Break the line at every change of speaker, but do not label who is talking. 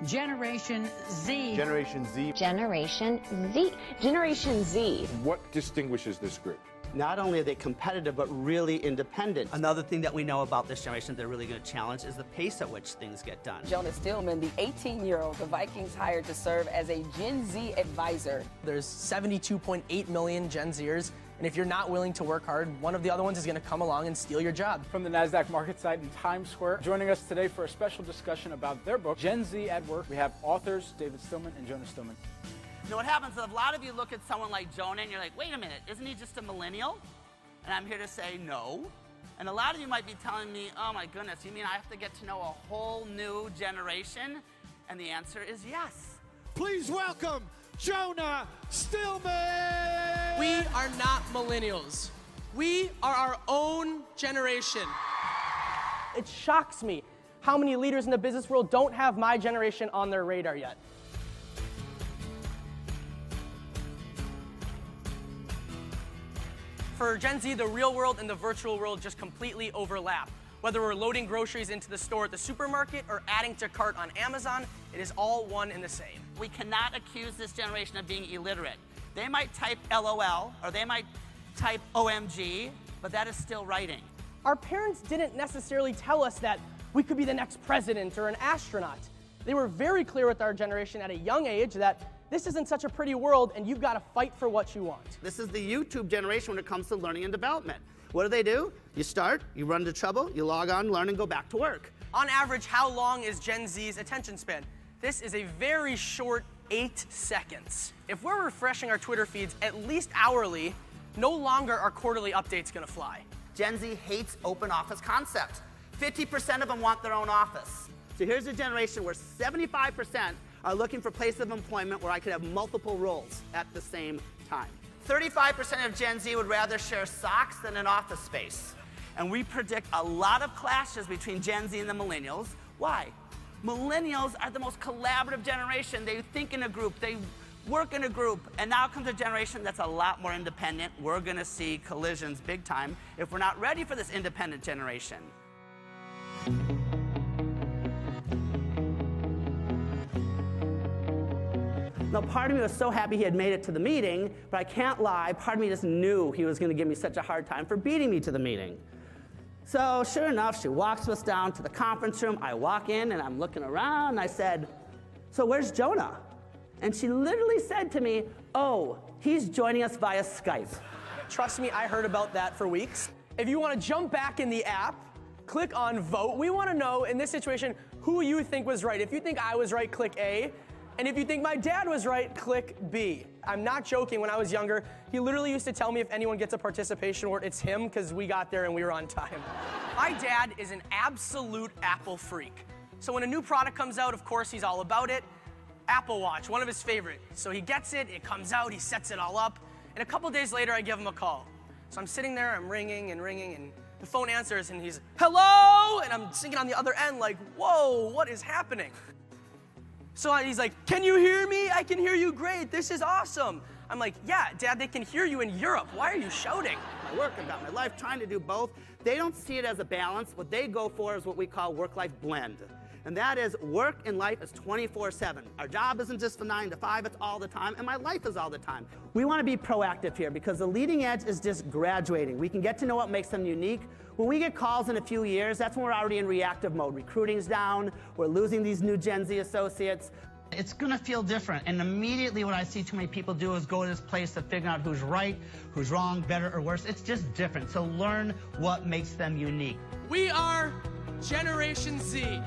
Generation Z.
Generation Z.
Generation Z. Generation Z.
What distinguishes this group?
Not only are they competitive, but really independent.
Another thing that we know about this generation they're really going to challenge is the pace at which things get done.
Jonas Stillman, the 18-year-old the Vikings hired to serve as a Gen Z advisor.
There's 72.8 million Gen Zers, and if you're not willing to work hard, one of the other ones is going to come along and steal your job.
From the NASDAQ market site in Times Square, joining us today for a special discussion about their book, Gen Z at Work, we have authors David Stillman and Jonas Stillman.
You know what happens is a lot of you look at someone like Jonah and you're like, wait a minute, isn't he just a millennial? And I'm here to say no. And a lot of you might be telling me, oh my goodness, you mean I have to get to know a whole new generation? And the answer is yes.
Please welcome Jonah Stillman!
We are not millennials. We are our own generation. It shocks me how many leaders in the business world don't have my generation on their radar yet. For Gen Z, the real world and the virtual world just completely overlap. Whether we're loading groceries into the store at the supermarket or adding to cart on Amazon, it is all one and the same.
We cannot accuse this generation of being illiterate. They might type LOL or they might type OMG, but that is still writing.
Our parents didn't necessarily tell us that we could be the next president or an astronaut. They were very clear with our generation at a young age that this isn't such a pretty world and you've got to fight for what you want.
This is the YouTube generation when it comes to learning and development. What do? You start, you run into trouble, you log on, learn, and go back to work.
On average, how long is Gen Z's attention span? This is a very short 8 seconds. If we're refreshing our Twitter feeds at least hourly, no longer are quarterly updates going to fly.
Gen Z hates open office concept. 50% of them want their own office. So here's a generation where 75% are looking for places of employment where I could have multiple roles at the same time. 35% of Gen Z would rather share socks than an office space. And we predict a lot of clashes between Gen Z and the millennials. Why? Millennials are the most collaborative generation. They think in a group, they work in a group, and now comes a generation that's a lot more independent. We're gonna see collisions big time if we're not ready for this independent generation. Now, part of me was so happy he had made it to the meeting, but I can't lie, part of me just knew he was going to give me such a hard time for beating me to the meeting. So, sure enough, she walks us down to the conference room. I walk in, and I'm looking around, and I said, so where's Jonah? And she literally said to me, oh, he's joining us via Skype.
Trust me, I heard about that for weeks. If you want to jump back in the app, click on vote. We want to know, in this situation, who you think was right. If you think I was right, click A. And if you think my dad was right, click B. I'm not joking. When I was younger, he literally used to tell me if anyone gets a participation award, it's him, because we got there and we were on time. My dad is an absolute Apple freak. So when a new product comes out, of course, he's all about it. Apple Watch, one of his favorite. So he gets it, it comes out, he sets it all up, and a couple days later, I give him a call. So I'm sitting there, I'm ringing, and the phone answers, and he's, hello? And I'm singing on the other end like, whoa, what is happening? So he's like, can you hear me? I can hear you great. This is awesome. I'm like, yeah, Dad, they can hear you in Europe. Why are you shouting?
My work, I've got my life, trying to do both. They don't see it as a balance. What they go for is what we call work-life blend. And that is work and life is 24/7. Our job isn't just from 9 to 5, it's all the time, and my life is all the time. We want to be proactive here because the leading edge is just graduating. We can get to know what makes them unique. When we get calls in a few years, that's when we're already in reactive mode. Recruiting's down, we're losing these new Gen Z associates. It's gonna feel different, and immediately what I see too many people do is go to this place of figuring out who's right, who's wrong, better or worse. It's just different, so learn what makes them unique.
We are Generation Z.